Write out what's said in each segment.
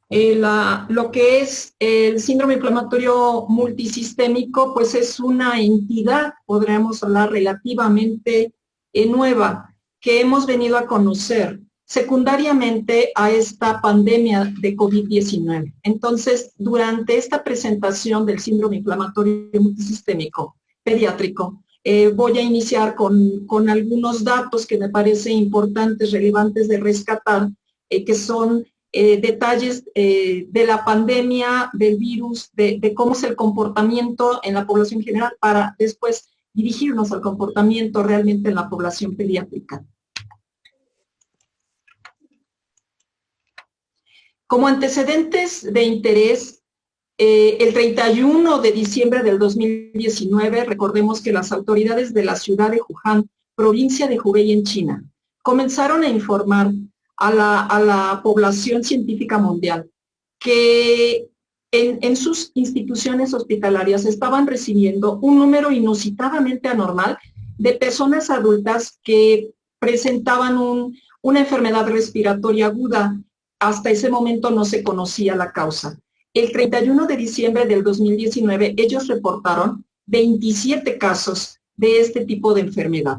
Lo que es el síndrome inflamatorio multisistémico, pues es una entidad, podríamos hablar, relativamente nueva, que hemos venido a conocer secundariamente a esta pandemia de COVID-19. Entonces, durante esta presentación del síndrome inflamatorio multisistémico pediátrico, voy a iniciar con algunos datos que me parecen importantes, relevantes de rescatar, que son detalles de la pandemia, del virus, de cómo es el comportamiento en la población general, para después dirigirnos al comportamiento realmente en la población pediátrica. Como antecedentes de interés, el 31 de diciembre del 2019, recordemos que las autoridades de la ciudad de Wuhan, provincia de Hubei en China, comenzaron a informar a la población científica mundial que en sus instituciones hospitalarias estaban recibiendo un número inusitadamente anormal de personas adultas que presentaban una enfermedad respiratoria aguda. Hasta ese momento no se conocía la causa. El 31 de diciembre del 2019, ellos reportaron 27 casos de este tipo de enfermedad.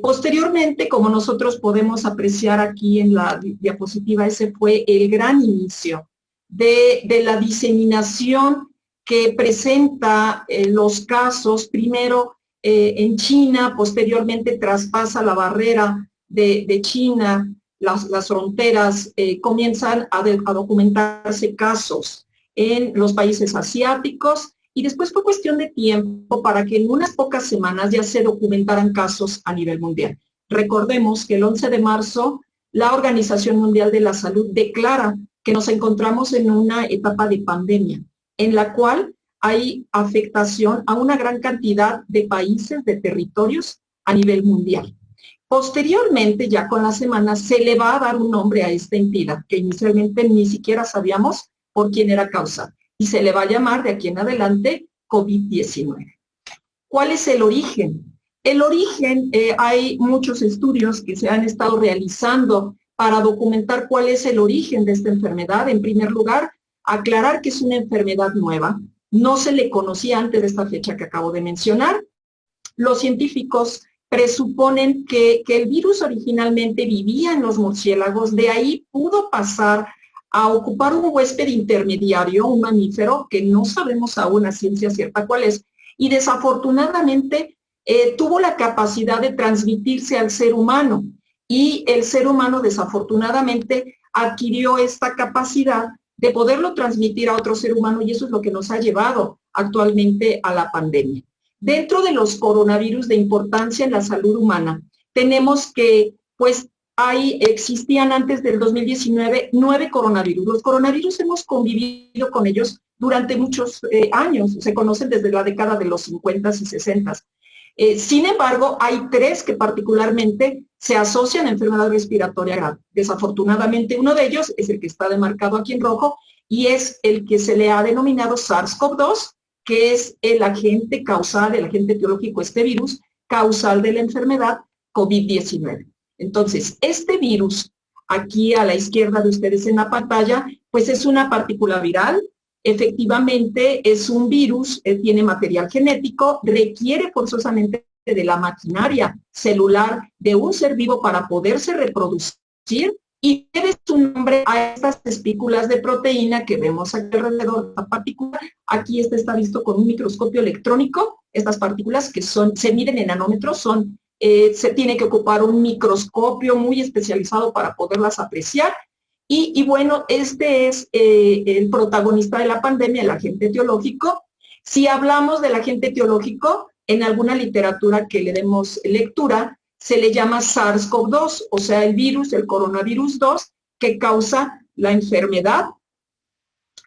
Posteriormente, como nosotros podemos apreciar aquí en la diapositiva, ese fue el gran inicio de la diseminación que presenta los casos, primero en China, posteriormente traspasa la barrera de China, las fronteras, comienzan a documentarse casos en los países asiáticos, y después fue cuestión de tiempo para que en unas pocas semanas ya se documentaran casos a nivel mundial. Recordemos que el 11 de marzo la Organización Mundial de la Salud declara que nos encontramos en una etapa de pandemia, en la cual hay afectación a una gran cantidad de países, de territorios a nivel mundial. Posteriormente, ya con las semanas, se le va a dar un nombre a esta entidad, que inicialmente ni siquiera sabíamos por quién era causa, y se le va a llamar de aquí en adelante COVID-19. ¿Cuál es el origen? El origen, hay muchos estudios que se han estado realizando para documentar cuál es el origen de esta enfermedad. En primer lugar, aclarar que es una enfermedad nueva, no se le conocía antes de esta fecha que acabo de mencionar. Los científicos presuponen que el virus originalmente vivía en los murciélagos, de ahí pudo pasar a ocupar un huésped intermediario, un mamífero, que no sabemos aún a ciencia cierta cuál es, y desafortunadamente tuvo la capacidad de transmitirse al ser humano, y el ser humano desafortunadamente adquirió esta capacidad de poderlo transmitir a otro ser humano, y eso es lo que nos ha llevado actualmente a la pandemia. Dentro de los coronavirus de importancia en la salud humana, tenemos que, pues, existían antes del 2019 9 coronavirus. Los coronavirus hemos convivido con ellos durante muchos años, se conocen desde la década de los 50 y 60. Sin embargo, hay 3 que particularmente se asocian a enfermedad respiratoria grave. Desafortunadamente, uno de ellos es el que está demarcado aquí en rojo, y es el que se le ha denominado SARS-CoV-2, que es el agente causal, el agente etiológico, este virus causal de la enfermedad COVID-19. Entonces, este virus, aquí a la izquierda de ustedes en la pantalla, pues es una partícula viral. Efectivamente, es un virus, tiene material genético, requiere forzosamente de la maquinaria celular de un ser vivo para poderse reproducir, y debe su nombre a estas espículas de proteína que vemos aquí alrededor de la partícula. Aquí está visto con un microscopio electrónico. Estas partículas, que se miden en nanómetros, se tiene que ocupar un microscopio muy especializado para poderlas apreciar. Y bueno, este es el protagonista de la pandemia, el agente etiológico. Si hablamos del agente etiológico, en alguna literatura que le demos lectura, se le llama SARS-CoV-2, o sea, el virus, el coronavirus 2, que causa la enfermedad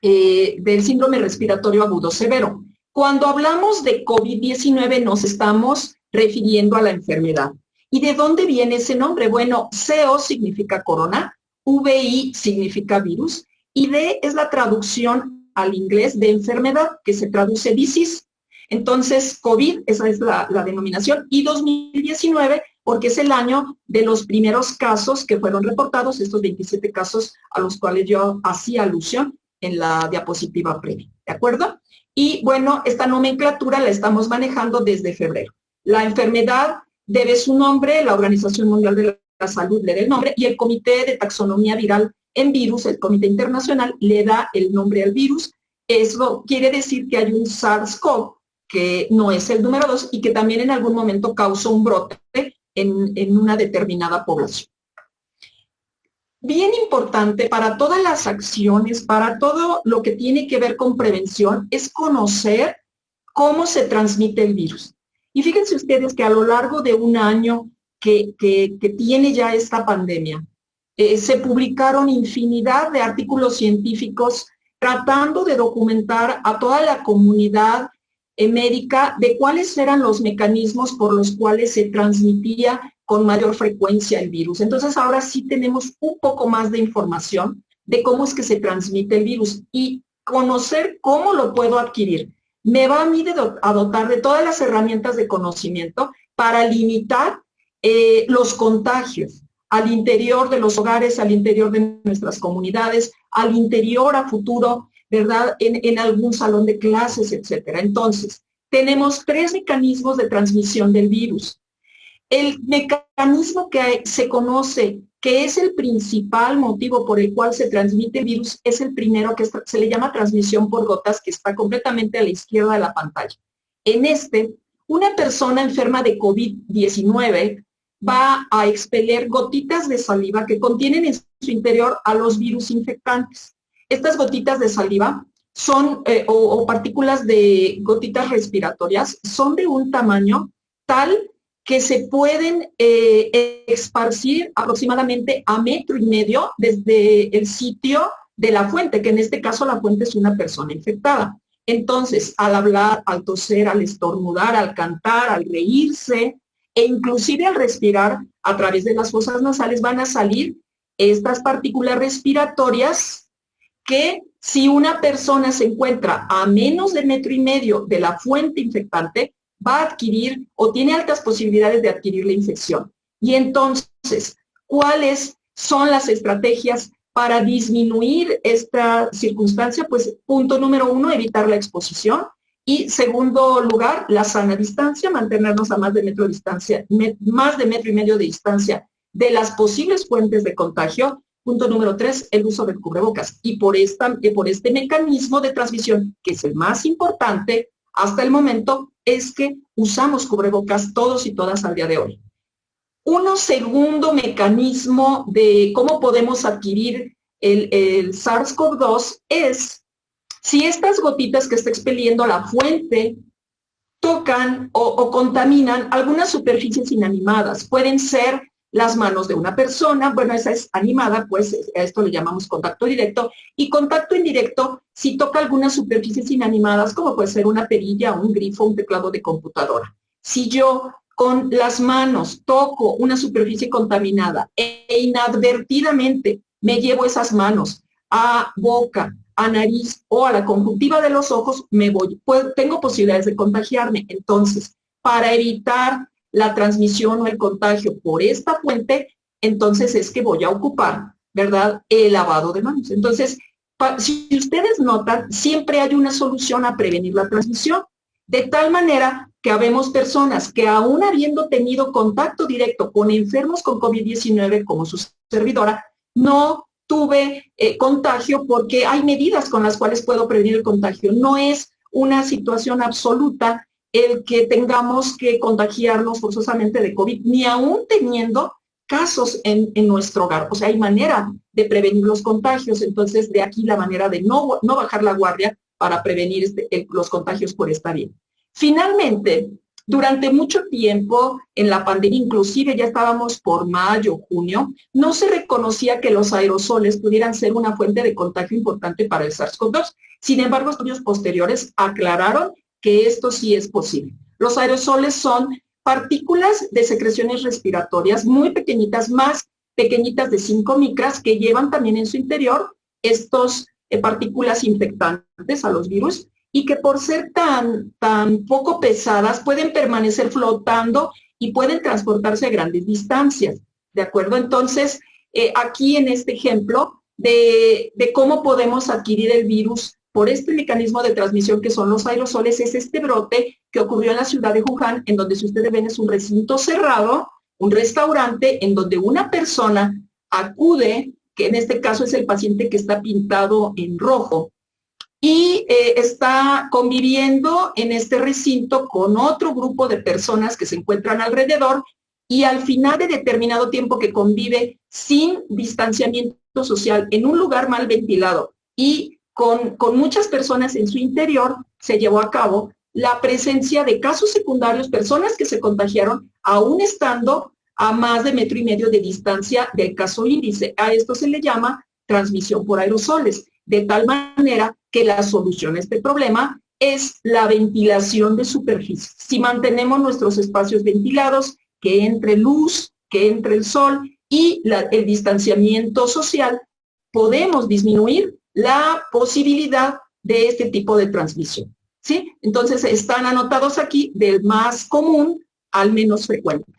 del síndrome respiratorio agudo severo. Cuando hablamos de COVID-19 nos estamos refiriendo a la enfermedad. ¿Y de dónde viene ese nombre? Bueno, CO significa corona, VI significa virus, y D es la traducción al inglés de enfermedad, que se traduce disease. Entonces, COVID, esa es la denominación, y 2019 porque es el año de los primeros casos que fueron reportados, estos 27 casos a los cuales yo hacía alusión en la diapositiva previa, ¿de acuerdo? Y bueno, esta nomenclatura la estamos manejando desde febrero. La enfermedad debe su nombre, la Organización Mundial de la Salud le da el nombre, y el Comité de Taxonomía Viral en Virus, el Comité Internacional, le da el nombre al virus. Eso quiere decir que hay un SARS-CoV, que no es el número 2, y que también en algún momento causó un brote en una determinada población. Bien importante para todas las acciones, para todo lo que tiene que ver con prevención, es conocer cómo se transmite el virus. Y fíjense ustedes que a lo largo de un año que tiene ya esta pandemia, se publicaron infinidad de artículos científicos tratando de documentar a toda la comunidad médica de cuáles eran los mecanismos por los cuales se transmitía con mayor frecuencia el virus. Entonces ahora sí tenemos un poco más de información de cómo es que se transmite el virus y conocer cómo lo puedo adquirir. Me va a mí a dotar de todas las herramientas de conocimiento para limitar los contagios al interior de los hogares, al interior de nuestras comunidades, al interior a futuro, ¿verdad? En algún salón de clases, etcétera. Entonces, tenemos 3 mecanismos de transmisión del virus. El mecanismo que se conoce que es el principal motivo por el cual se transmite el virus es el primero, que se le llama transmisión por gotas, que está completamente a la izquierda de la pantalla. En este, una persona enferma de COVID-19 va a expeler gotitas de saliva que contienen en su interior a los virus infectantes. Estas gotitas de saliva son, o partículas de gotitas respiratorias, son de un tamaño tal que se pueden esparcir aproximadamente a 1,5 metros desde el sitio de la fuente, que en este caso la fuente es una persona infectada. Entonces, al hablar, al toser, al estornudar, al cantar, al reírse, e inclusive al respirar a través de las fosas nasales van a salir estas partículas respiratorias que si una persona se encuentra a menos de 1,5 metros de la fuente infectante, va a adquirir o tiene altas posibilidades de adquirir la infección. Y entonces, ¿cuáles son las estrategias para disminuir esta circunstancia? Pues punto número 1, evitar la exposición. Y segundo lugar, la sana distancia, mantenernos a más de 1 metro de distancia, más de 1,5 metros de distancia de las posibles fuentes de contagio. Punto número 3, el uso del cubrebocas. Y por este mecanismo de transmisión, que es el más importante hasta el momento, es que usamos cubrebocas todos y todas al día de hoy. Un segundo mecanismo de cómo podemos adquirir el SARS-CoV-2 es si estas gotitas que está expeliendo la fuente tocan o contaminan algunas superficies inanimadas. Pueden ser las manos de una persona, bueno, esa es animada, pues a esto le llamamos contacto directo, y contacto indirecto si toca algunas superficies inanimadas, como puede ser una perilla, un grifo, un teclado de computadora. Si yo con las manos toco una superficie contaminada e inadvertidamente me llevo esas manos a boca, a nariz o a la conjuntiva de los ojos, tengo posibilidades de contagiarme. Entonces, para evitar la transmisión o el contagio por esta fuente, entonces es que voy a ocupar, ¿verdad?, el lavado de manos. Entonces, si ustedes notan, siempre hay una solución a prevenir la transmisión, de tal manera que habemos personas que aún habiendo tenido contacto directo con enfermos con COVID-19, como su servidora, no tuve contagio porque hay medidas con las cuales puedo prevenir el contagio. No es una situación absoluta el que tengamos que contagiarnos forzosamente de COVID, ni aún teniendo casos en nuestro hogar. O sea, hay manera de prevenir los contagios. Entonces, de aquí la manera de no bajar la guardia para prevenir los contagios por esta vía. Finalmente, durante mucho tiempo en la pandemia, inclusive ya estábamos por mayo, junio, no se reconocía que los aerosoles pudieran ser una fuente de contagio importante para el SARS-CoV-2. Sin embargo, estudios posteriores aclararon que esto sí es posible. Los aerosoles son partículas de secreciones respiratorias muy pequeñitas, más pequeñitas de 5 micras, que llevan también en su interior estos partículas infectantes a los virus y que por ser tan poco pesadas pueden permanecer flotando y pueden transportarse a grandes distancias, ¿de acuerdo? Entonces, aquí en este ejemplo de cómo podemos adquirir el virus por este mecanismo de transmisión que son los aerosoles, es este brote que ocurrió en la ciudad de Wuhan, en donde, si ustedes ven, es un recinto cerrado, un restaurante en donde una persona acude, que en este caso es el paciente que está pintado en rojo, y está conviviendo en este recinto con otro grupo de personas que se encuentran alrededor, y al final de determinado tiempo que convive sin distanciamiento social en un lugar mal ventilado y con muchas personas en su interior, se llevó a cabo la presencia de casos secundarios, personas que se contagiaron aún estando a más de 1,5 metros de distancia del caso índice. A esto se le llama transmisión por aerosoles, de tal manera que la solución a este problema es la ventilación de superficies. Si mantenemos nuestros espacios ventilados, que entre luz, que entre el sol y el distanciamiento social, podemos disminuir la posibilidad de este tipo de transmisión, ¿sí? Entonces, están anotados aquí del más común al menos frecuente.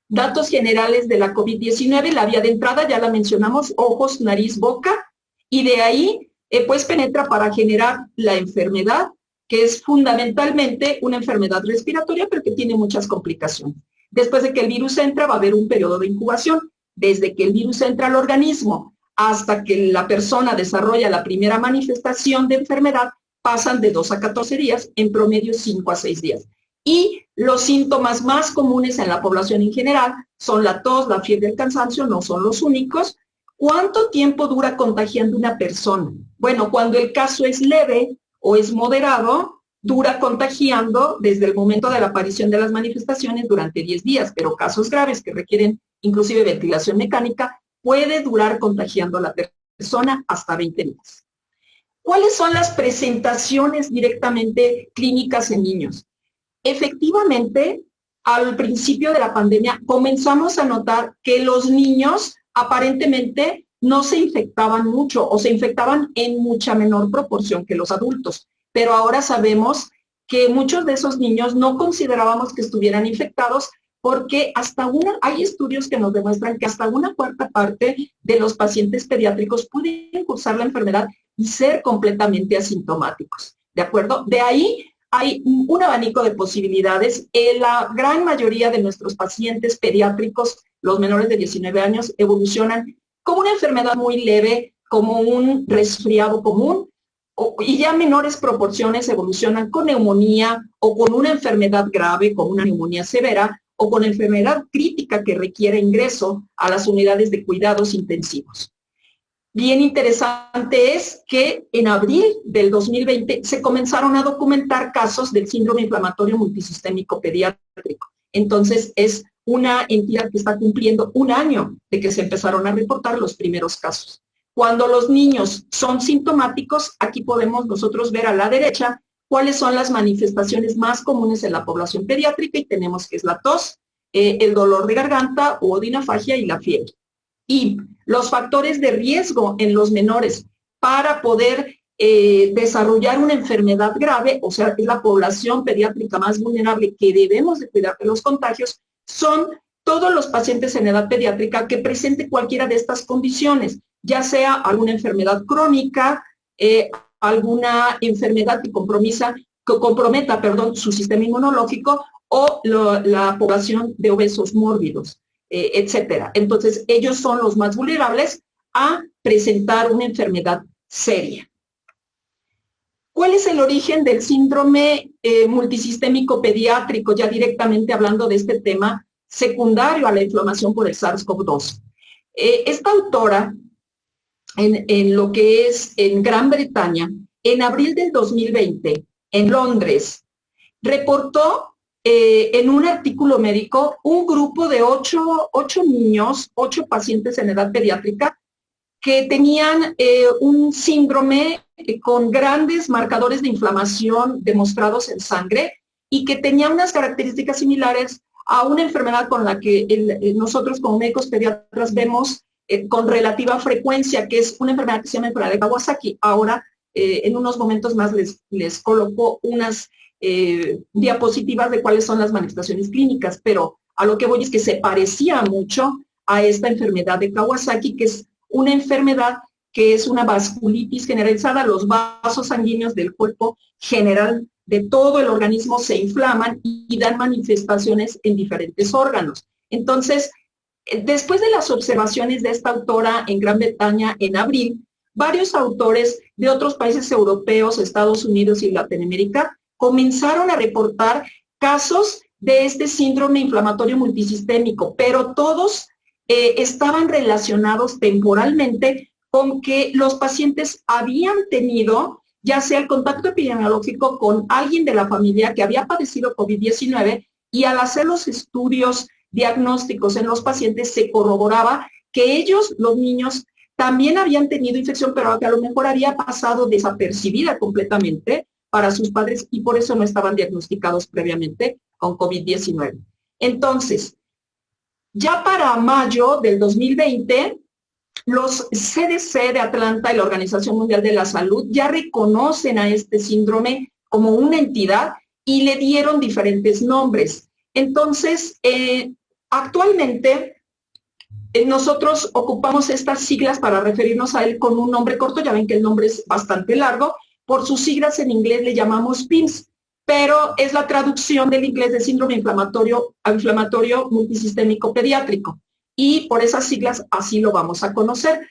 Datos generales de la COVID-19, la vía de entrada ya la mencionamos, ojos, nariz, boca, y de ahí pues penetra para generar la enfermedad, que es fundamentalmente una enfermedad respiratoria, pero que tiene muchas complicaciones. Después de que el virus entra, va a haber un periodo de incubación. Desde que el virus entra al organismo hasta que la persona desarrolla la primera manifestación de enfermedad, pasan de 2 a 14 días, en promedio 5 a 6 días. Y los síntomas más comunes en la población en general son la tos, la fiebre y el cansancio, no son los únicos. ¿Cuánto tiempo dura contagiando una persona? Bueno, cuando el caso es leve o es moderado, dura contagiando desde el momento de la aparición de las manifestaciones durante 10 días, pero casos graves que requieren inclusive ventilación mecánica, puede durar contagiando a la persona hasta 20 días. ¿Cuáles son las presentaciones directamente clínicas en niños? Efectivamente, al principio de la pandemia comenzamos a notar que los niños aparentemente no se infectaban mucho o se infectaban en mucha menor proporción que los adultos, pero ahora sabemos que muchos de esos niños no considerábamos que estuvieran infectados, porque hay estudios que nos demuestran que hasta una cuarta parte de los pacientes pediátricos pueden cursar la enfermedad y ser completamente asintomáticos, ¿de acuerdo? De ahí hay un abanico de posibilidades. La gran mayoría de nuestros pacientes pediátricos, los menores de 19 años, evolucionan como una enfermedad muy leve, como un resfriado común, y ya menores proporciones evolucionan con neumonía o con una enfermedad grave, como una neumonía severa, o con enfermedad crítica que requiere ingreso a las unidades de cuidados intensivos. Bien interesante es que en abril del 2020 se comenzaron a documentar casos del síndrome inflamatorio multisistémico pediátrico. Entonces, es una entidad que está cumpliendo 1 año de que se empezaron a reportar los primeros casos. Cuando los niños son sintomáticos, aquí podemos nosotros ver a la derecha cuáles son las manifestaciones más comunes en la población pediátrica, y tenemos que es la tos, el dolor de garganta o odinofagia y la fiebre. Y los factores de riesgo en los menores para poder desarrollar una enfermedad grave, o sea, es la población pediátrica más vulnerable que debemos de cuidar de los contagios, son todos los pacientes en edad pediátrica que presente cualquiera de estas condiciones, ya sea alguna enfermedad crónica, alguna enfermedad que comprometa su sistema inmunológico, o la población de obesos mórbidos, etcétera. Entonces, ellos son los más vulnerables a presentar una enfermedad seria. ¿Cuál es el origen del síndrome multisistémico pediátrico? Ya directamente hablando de este tema secundario a la inflamación por el SARS-CoV-2. Esta autora, en lo que es en Gran Bretaña, en abril del 2020, en Londres, reportó en un artículo médico un grupo de 8 niños, 8 pacientes en edad pediátrica, que tenían un síndrome con grandes marcadores de inflamación demostrados en sangre, y que tenían unas características similares a una enfermedad con la que nosotros como médicos pediatras vemos con relativa frecuencia, que es una enfermedad que se llama enfermedad de Kawasaki. Ahora en unos momentos más les coloco unas diapositivas de cuáles son las manifestaciones clínicas, pero a lo que voy es que se parecía mucho a esta enfermedad de Kawasaki, que es una enfermedad que es una vasculitis generalizada. Los vasos sanguíneos del cuerpo general de todo el organismo se inflaman y dan manifestaciones en diferentes órganos. Entonces, después de las observaciones de esta autora en Gran Bretaña en abril, varios autores de otros países europeos, Estados Unidos y Latinoamérica comenzaron a reportar casos de este síndrome inflamatorio multisistémico, pero todos estaban relacionados temporalmente con que los pacientes habían tenido ya sea el contacto epidemiológico con alguien de la familia que había padecido COVID-19 y al hacer los estudios diagnósticos en los pacientes se corroboraba que ellos, los niños, también habían tenido infección, pero que a lo mejor había pasado desapercibida completamente para sus padres y por eso no estaban diagnosticados previamente con COVID-19. Entonces, ya para mayo del 2020, los CDC de Atlanta y la Organización Mundial de la Salud ya reconocen a este síndrome como una entidad y le dieron diferentes nombres. Entonces, actualmente nosotros ocupamos estas siglas para referirnos a él con un nombre corto, ya ven que el nombre es bastante largo, por sus siglas en inglés le llamamos PIMS, pero es la traducción del inglés de síndrome inflamatorio multisistémico pediátrico. Y por esas siglas así lo vamos a conocer.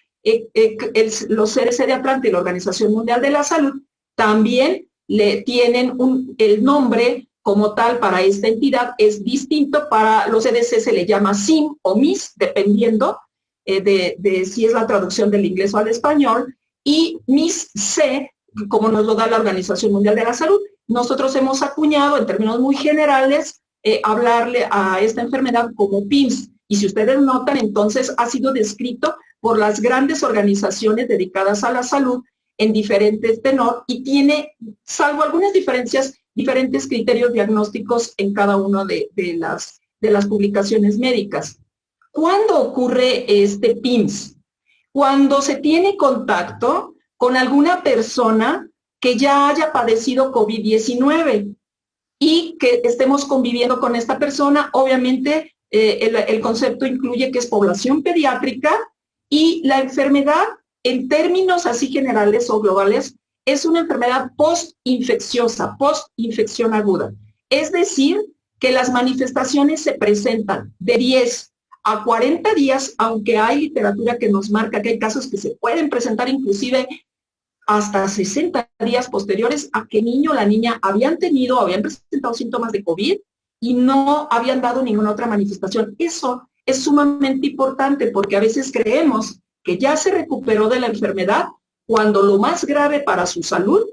Los CDC de Atlanta y la Organización Mundial de la Salud también le tienen el nombre como tal para esta entidad, es distinto. Para los CDC se le llama SIM o MIS, dependiendo de si es la traducción del inglés o al español, y MIS-C, como nos lo da la Organización Mundial de la Salud. Nosotros hemos acuñado, en términos muy generales, hablarle a esta enfermedad como PIMS. Y si ustedes notan, entonces ha sido descrito por las grandes organizaciones dedicadas a la salud en diferentes tenor y tiene, salvo algunas diferencias, diferentes criterios diagnósticos en cada una de las publicaciones médicas. ¿Cuándo ocurre este PIMS? Cuando se tiene contacto con alguna persona que ya haya padecido COVID-19 y que estemos conviviendo con esta persona. Obviamente, el concepto incluye que es población pediátrica y la enfermedad, en términos así generales o globales, es una enfermedad postinfecciosa, postinfección aguda. Es decir, que las manifestaciones se presentan de 10 a 40 días, aunque hay literatura que nos marca que hay casos que se pueden presentar inclusive hasta 60 días posteriores a que el niño o la niña habían presentado síntomas de COVID y no habían dado ninguna otra manifestación. Eso es sumamente importante porque a veces creemos que ya se recuperó de la enfermedad cuando lo más grave para su salud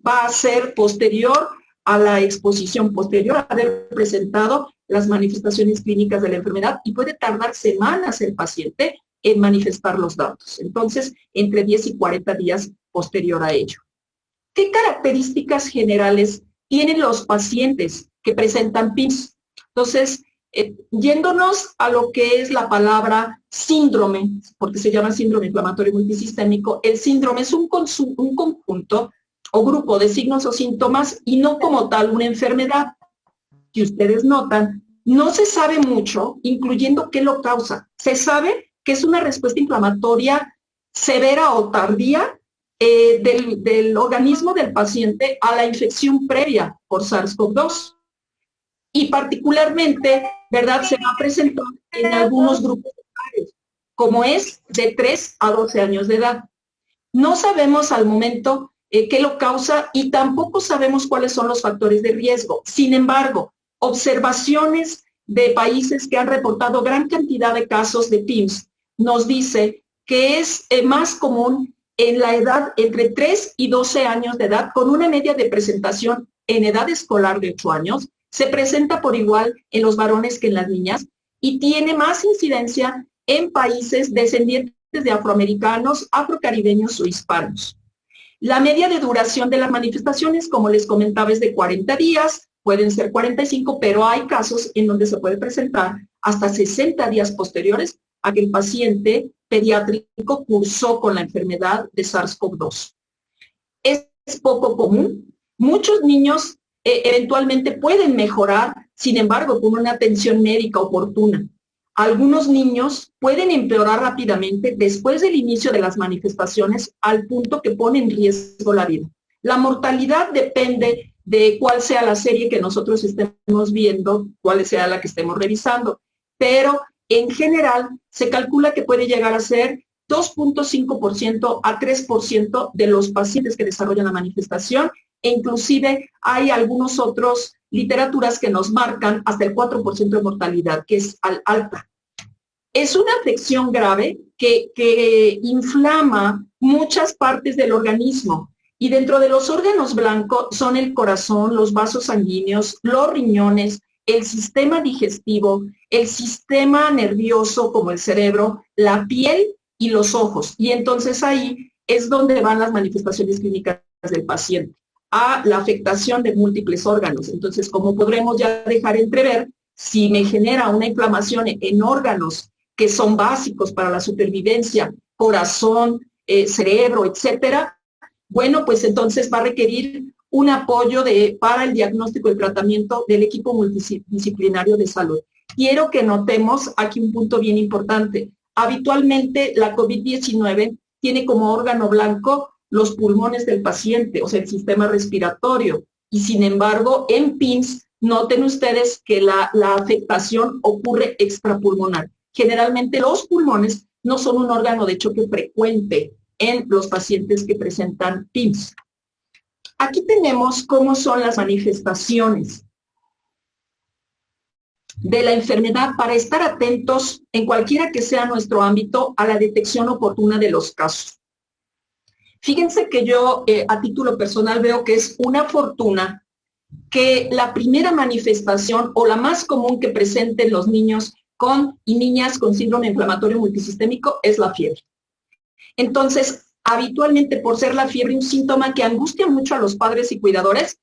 va a ser posterior a la exposición, posterior a haber presentado las manifestaciones clínicas de la enfermedad y puede tardar semanas el paciente en manifestar los datos. Entonces, entre 10 y 40 días posterior a ello. ¿Qué características generales tienen los pacientes que presentan PIMS? Entonces, yéndonos a lo que es la palabra síndrome, porque se llama síndrome inflamatorio multisistémico, el síndrome es un conjunto o grupo de signos o síntomas y no como tal una enfermedad. Si ustedes notan, no se sabe mucho, incluyendo qué lo causa. Se sabe que es una respuesta inflamatoria severa o tardía del organismo del paciente a la infección previa por SARS-CoV-2. Y particularmente, ¿verdad?, se va a presentar en algunos grupos etarios, como es de 3 a 12 años de edad. No sabemos al momento qué lo causa y tampoco sabemos cuáles son los factores de riesgo. Sin embargo, observaciones de países que han reportado gran cantidad de casos de PIMS nos dice que es más común en la edad entre 3 y 12 años de edad, con una media de presentación en edad escolar de 8 años, se presenta por igual en los varones que en las niñas y tiene más incidencia en países descendientes de afroamericanos, afrocaribeños o hispanos. La media de duración de las manifestaciones, como les comentaba, es de 40 días, pueden ser 45, pero hay casos en donde se puede presentar hasta 60 días posteriores a que el paciente pediátrico cursó con la enfermedad de SARS-CoV-2. es poco común. Muchos niños eventualmente pueden mejorar, sin embargo, con una atención médica oportuna. Algunos niños pueden empeorar rápidamente después del inicio de las manifestaciones al punto que pone en riesgo la vida. La mortalidad depende de cuál sea la serie que nosotros estemos viendo, cuál sea la que estemos revisando, pero en general se calcula que puede llegar a ser 2.5% a 3% de los pacientes que desarrollan la manifestación, e inclusive hay algunos otros literaturas que nos marcan hasta el 4% de mortalidad, que es alta. Es una afección grave que inflama muchas partes del organismo, y dentro de los órganos blancos son el corazón, los vasos sanguíneos, los riñones, el sistema digestivo, el sistema nervioso como el cerebro, la piel y los ojos. Y entonces ahí es donde van las manifestaciones clínicas del paciente, a la afectación de múltiples órganos. Entonces, como podremos ya dejar entrever, si me genera una inflamación en órganos que son básicos para la supervivencia, corazón, cerebro, etcétera, bueno, pues entonces va a requerir un apoyo para el diagnóstico y el tratamiento del equipo multidisciplinario de salud. Quiero que notemos aquí un punto bien importante. Habitualmente la COVID-19 tiene como órgano blanco los pulmones del paciente, o sea, el sistema respiratorio. Y sin embargo, en PINS, noten ustedes que la afectación ocurre extrapulmonar. Generalmente los pulmones no son un órgano de choque frecuente en los pacientes que presentan PINS. Aquí tenemos cómo son las manifestaciones de la enfermedad para estar atentos en cualquiera que sea nuestro ámbito a la detección oportuna de los casos. Fíjense que yo a título personal veo que es una fortuna que la primera manifestación o la más común que presenten los niños y niñas con síndrome inflamatorio multisistémico es la fiebre. Entonces, habitualmente por ser la fiebre un síntoma que angustia mucho a los padres y cuidadores,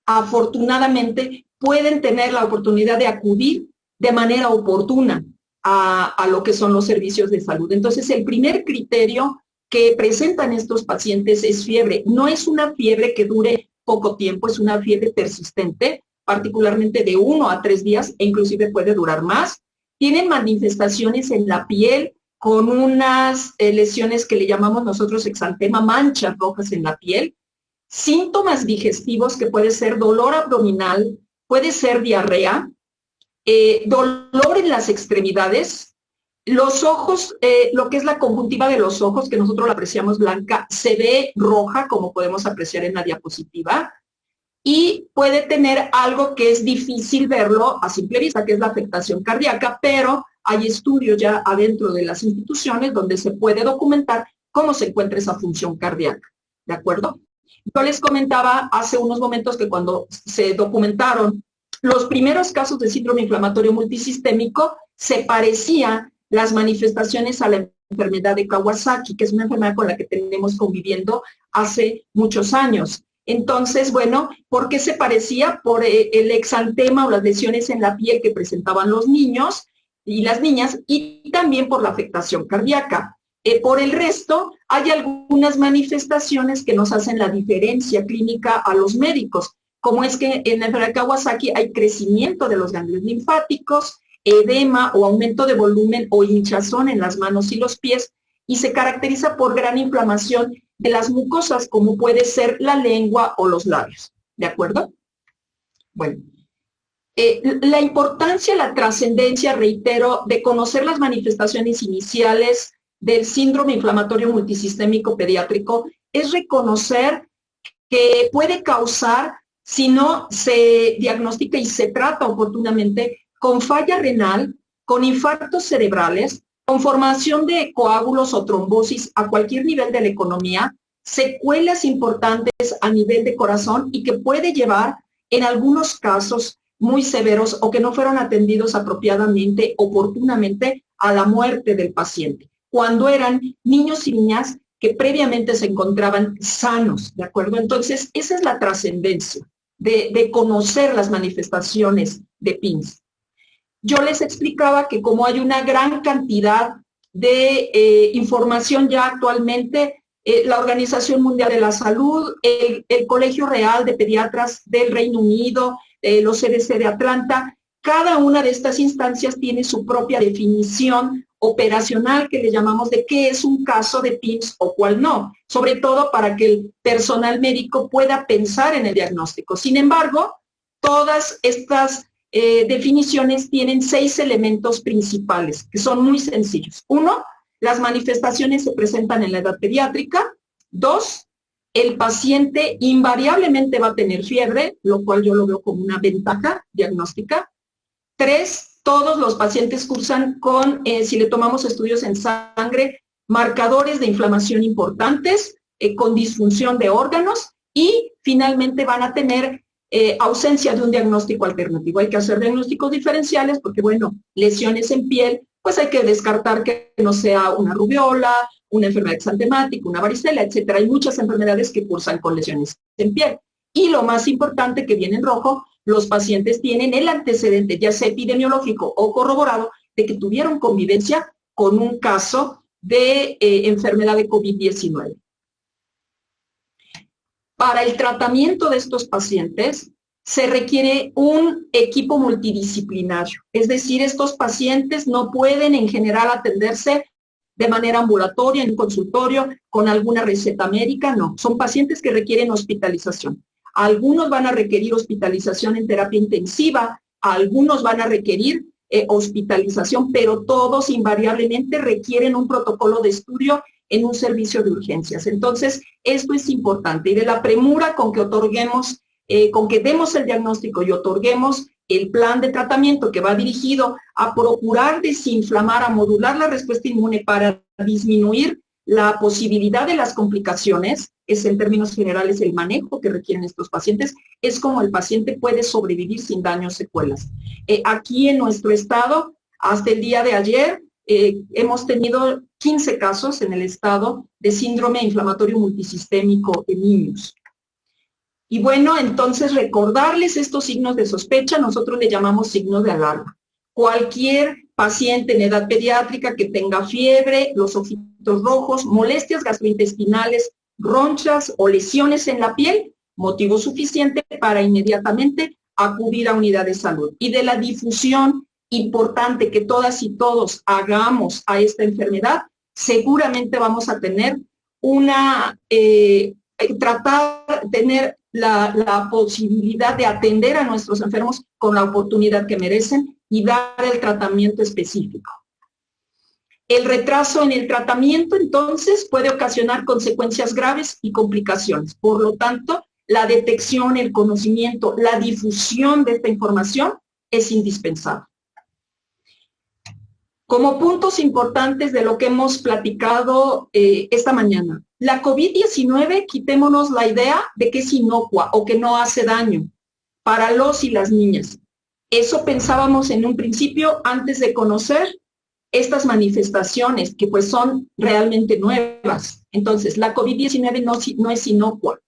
afortunadamente pueden tener la oportunidad de acudir de manera oportuna a lo que son los servicios de salud. Entonces, el primer criterio que presentan estos pacientes es fiebre. No es una fiebre que dure poco tiempo, es una fiebre persistente, particularmente de 1 a 3 días, e inclusive puede durar más. Tienen manifestaciones en la piel con unas lesiones que le llamamos nosotros exantema, manchas rojas en la piel, síntomas digestivos que puede ser dolor abdominal, puede ser diarrea, dolor en las extremidades, los ojos, lo que es la conjuntiva de los ojos, que nosotros la apreciamos blanca, se ve roja, como podemos apreciar en la diapositiva, y puede tener algo que es difícil verlo a simple vista, que es la afectación cardíaca, pero hay estudios ya adentro de las instituciones donde se puede documentar cómo se encuentra esa función cardíaca, ¿de acuerdo? Yo les comentaba hace unos momentos que cuando se documentaron los primeros casos de síndrome inflamatorio multisistémico, se parecían las manifestaciones a la enfermedad de Kawasaki, que es una enfermedad con la que tenemos conviviendo hace muchos años. Entonces, bueno, ¿por qué se parecía? Por el exantema o las lesiones en la piel que presentaban los niños y las niñas, y también por la afectación cardíaca. Por el resto, hay algunas manifestaciones que nos hacen la diferencia clínica a los médicos, como es que en la enfermedad de Kawasaki hay crecimiento de los ganglios linfáticos, edema o aumento de volumen o hinchazón en las manos y los pies, y se caracteriza por gran inflamación de las mucosas, como puede ser la lengua o los labios. ¿De acuerdo? Bueno, la importancia, la trascendencia, reitero, de conocer las manifestaciones iniciales del síndrome inflamatorio multisistémico pediátrico es reconocer que puede causar, si no se diagnostica y se trata oportunamente, con falla renal, con infartos cerebrales, con formación de coágulos o trombosis a cualquier nivel de la economía, secuelas importantes a nivel de corazón y que puede llevar, en algunos casos muy severos o que no fueron atendidos apropiadamente, oportunamente, a la muerte del paciente, cuando eran niños y niñas que previamente se encontraban sanos, ¿de acuerdo? Entonces, esa es la trascendencia de conocer las manifestaciones de PINS. Yo les explicaba que como hay una gran cantidad de información ya actualmente, la Organización Mundial de la Salud, el Colegio Real de Pediatras del Reino Unido, los CDC de Atlanta. Cada una de estas instancias tiene su propia definición operacional que le llamamos de qué es un caso de PIMS o cuál no, sobre todo para que el personal médico pueda pensar en el diagnóstico. Sin embargo, todas estas definiciones tienen 6 elementos principales que son muy sencillos. 1, las manifestaciones se presentan en la edad pediátrica. 2, el paciente invariablemente va a tener fiebre, lo cual yo lo veo como una ventaja diagnóstica. 3, todos los pacientes cursan con, si le tomamos estudios en sangre, marcadores de inflamación importantes, con disfunción de órganos y finalmente van a tener ausencia de un diagnóstico alternativo. Hay que hacer diagnósticos diferenciales porque, bueno, lesiones en piel, pues hay que descartar que no sea una rubiola, una enfermedad exantemática, una varicela, etcétera. Hay muchas enfermedades que cursan con lesiones en piel. Y lo más importante que viene en rojo, los pacientes tienen el antecedente, ya sea epidemiológico o corroborado, de que tuvieron convivencia con un caso de enfermedad de COVID-19. Para el tratamiento de estos pacientes se requiere un equipo multidisciplinario, es decir, estos pacientes no pueden en general atenderse de manera ambulatoria, en un consultorio, con alguna receta médica, no, son pacientes que requieren hospitalización. Algunos van a requerir hospitalización en terapia intensiva, algunos van a requerir hospitalización, pero todos invariablemente requieren un protocolo de estudio en un servicio de urgencias. Entonces, esto es importante. Y de la premura con que otorguemos, con que demos el diagnóstico y otorguemos el plan de tratamiento que va dirigido a procurar desinflamar, a modular la respuesta inmune para disminuir la posibilidad de las complicaciones, es en términos generales el manejo que requieren estos pacientes, es como el paciente puede sobrevivir sin daños o secuelas. Aquí en nuestro estado, hasta el día de ayer, hemos tenido 15 casos en el estado de síndrome inflamatorio multisistémico en niños. Y bueno, entonces recordarles estos signos de sospecha, nosotros le llamamos signos de alarma. Cualquier paciente en edad pediátrica que tenga fiebre, los ojitos rojos, molestias gastrointestinales, ronchas o lesiones en la piel, motivo suficiente para inmediatamente acudir a unidad de salud. Y de la difusión importante que todas y todos hagamos a esta enfermedad, seguramente vamos a tener tener la posibilidad de atender a nuestros enfermos con la oportunidad que merecen y dar el tratamiento específico. El retraso en el tratamiento, entonces, puede ocasionar consecuencias graves y complicaciones. Por lo tanto, la detección, el conocimiento, la difusión de esta información es indispensable. Como puntos importantes de lo que hemos platicado esta mañana, la COVID-19, quitémonos la idea de que es inocua o que no hace daño para los y las niñas. Eso pensábamos en un principio antes de conocer estas manifestaciones que pues son realmente nuevas. Entonces, la COVID-19 no es inocua.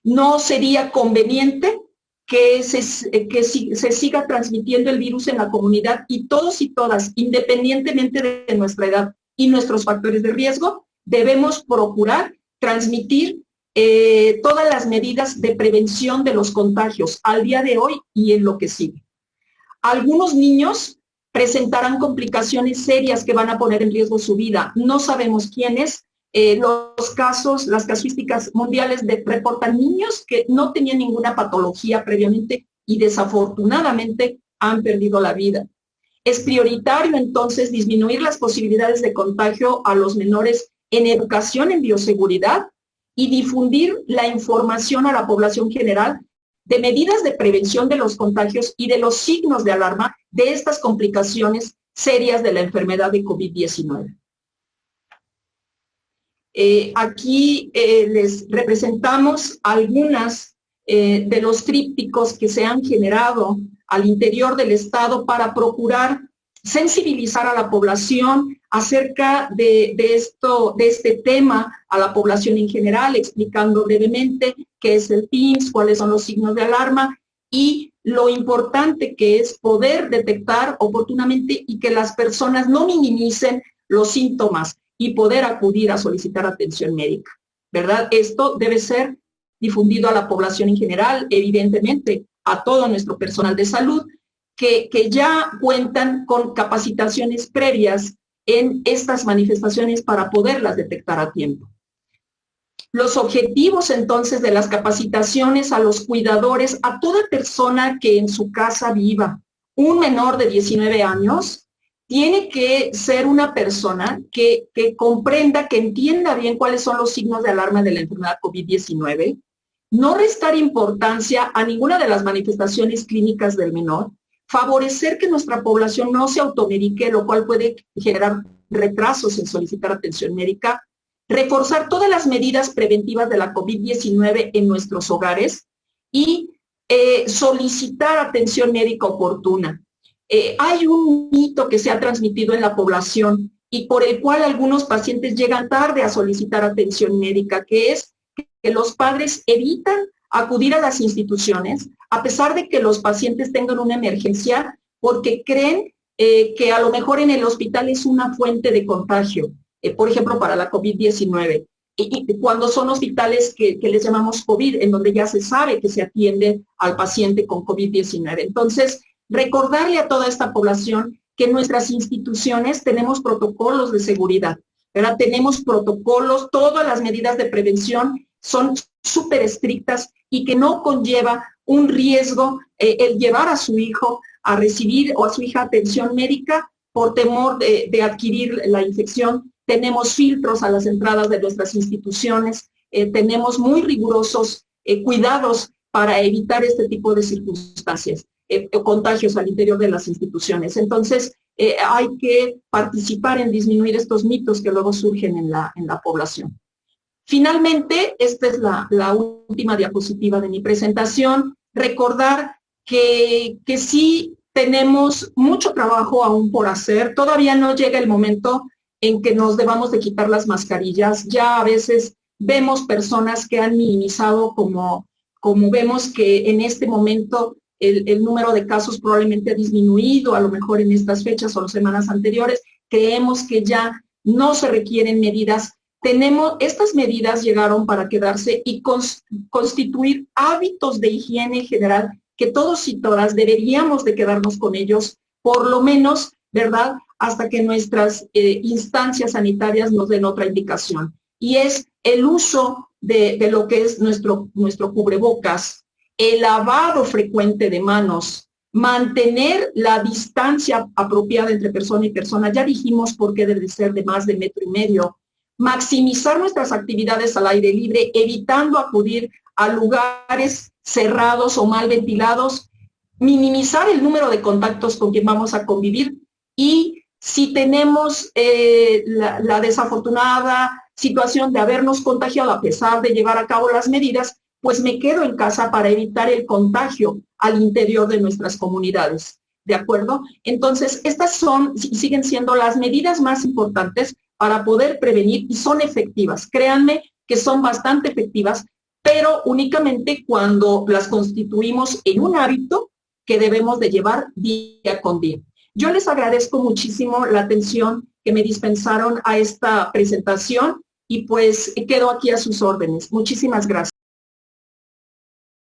No sería conveniente que se siga transmitiendo el virus en la comunidad y todos y todas, independientemente de nuestra edad y nuestros factores de riesgo, debemos procurar transmitir todas las medidas de prevención de los contagios al día de hoy y en lo que sigue. Algunos niños presentarán complicaciones serias que van a poner en riesgo su vida. No sabemos quiénes. Los casos, las casuísticas mundiales reportan niños que no tenían ninguna patología previamente y desafortunadamente han perdido la vida. Es prioritario entonces disminuir las posibilidades de contagio a los menores en educación en bioseguridad y difundir la información a la población general de medidas de prevención de los contagios y de los signos de alarma de estas complicaciones serias de la enfermedad de COVID-19. Aquí les representamos algunas de los trípticos que se han generado al interior del Estado para procurar sensibilizar a la población acerca de este tema, a la población en general, explicando brevemente qué es el PIMS, cuáles son los signos de alarma y lo importante que es poder detectar oportunamente y que las personas no minimicen los síntomas y poder acudir a solicitar atención médica. ¿verdad? Esto debe ser difundido a la población en general, evidentemente a todo nuestro personal de salud, que ya cuentan con capacitaciones previas en estas manifestaciones para poderlas detectar a tiempo. Los objetivos entonces de las capacitaciones a los cuidadores, a toda persona que en su casa viva un menor de 19 años, tiene que ser una persona que comprenda, que entienda bien cuáles son los signos de alarma de la enfermedad COVID-19, no restar importancia a ninguna de las manifestaciones clínicas del menor, favorecer que nuestra población no se automedique, lo cual puede generar retrasos en solicitar atención médica, reforzar todas las medidas preventivas de la COVID-19 en nuestros hogares y solicitar atención médica oportuna. Hay un mito que se ha transmitido en la población y por el cual algunos pacientes llegan tarde a solicitar atención médica, que es que los padres evitan acudir a las instituciones a pesar de que los pacientes tengan una emergencia porque creen que a lo mejor en el hospital es una fuente de contagio, por ejemplo, para la COVID-19. Y cuando son hospitales que les llamamos COVID, en donde ya se sabe que se atiende al paciente con COVID-19. Entonces, recordarle a toda esta población que en nuestras instituciones tenemos protocolos de seguridad, ¿verdad? Tenemos protocolos, todas las medidas de prevención son súper estrictas y que no conlleva un riesgo el llevar a su hijo a recibir o a su hija atención médica por temor de adquirir la infección. Tenemos filtros a las entradas de nuestras instituciones, tenemos muy rigurosos cuidados para evitar este tipo de circunstancias, contagios al interior de las instituciones. Entonces, hay que participar en disminuir estos mitos que luego surgen en la población. Finalmente, esta es la última diapositiva de mi presentación, recordar que sí tenemos mucho trabajo aún por hacer, todavía no llega el momento en que nos debamos de quitar las mascarillas, ya a veces vemos personas que han minimizado como vemos que en este momento el número de casos probablemente ha disminuido, a lo mejor en estas fechas o las semanas anteriores, creemos que ya no se requieren medidas. Estas medidas llegaron para quedarse y constituir hábitos de higiene general que todos y todas deberíamos de quedarnos con ellos, por lo menos, ¿verdad?, hasta que nuestras instancias sanitarias nos den otra indicación. Y es el uso de lo que es nuestro cubrebocas, el lavado frecuente de manos, mantener la distancia apropiada entre persona y persona. Ya dijimos por qué debe ser de más de 1,5 metros. Maximizar nuestras actividades al aire libre, evitando acudir a lugares cerrados o mal ventilados, minimizar el número de contactos con quien vamos a convivir y si tenemos la desafortunada situación de habernos contagiado a pesar de llevar a cabo las medidas, pues me quedo en casa para evitar el contagio al interior de nuestras comunidades, ¿de acuerdo? Entonces, estas son y siguen siendo las medidas más importantes para poder prevenir y son efectivas. Créanme que son bastante efectivas, pero únicamente cuando las constituimos en un hábito que debemos de llevar día con día. Yo les agradezco muchísimo la atención que me dispensaron a esta presentación y pues quedo aquí a sus órdenes. Muchísimas gracias.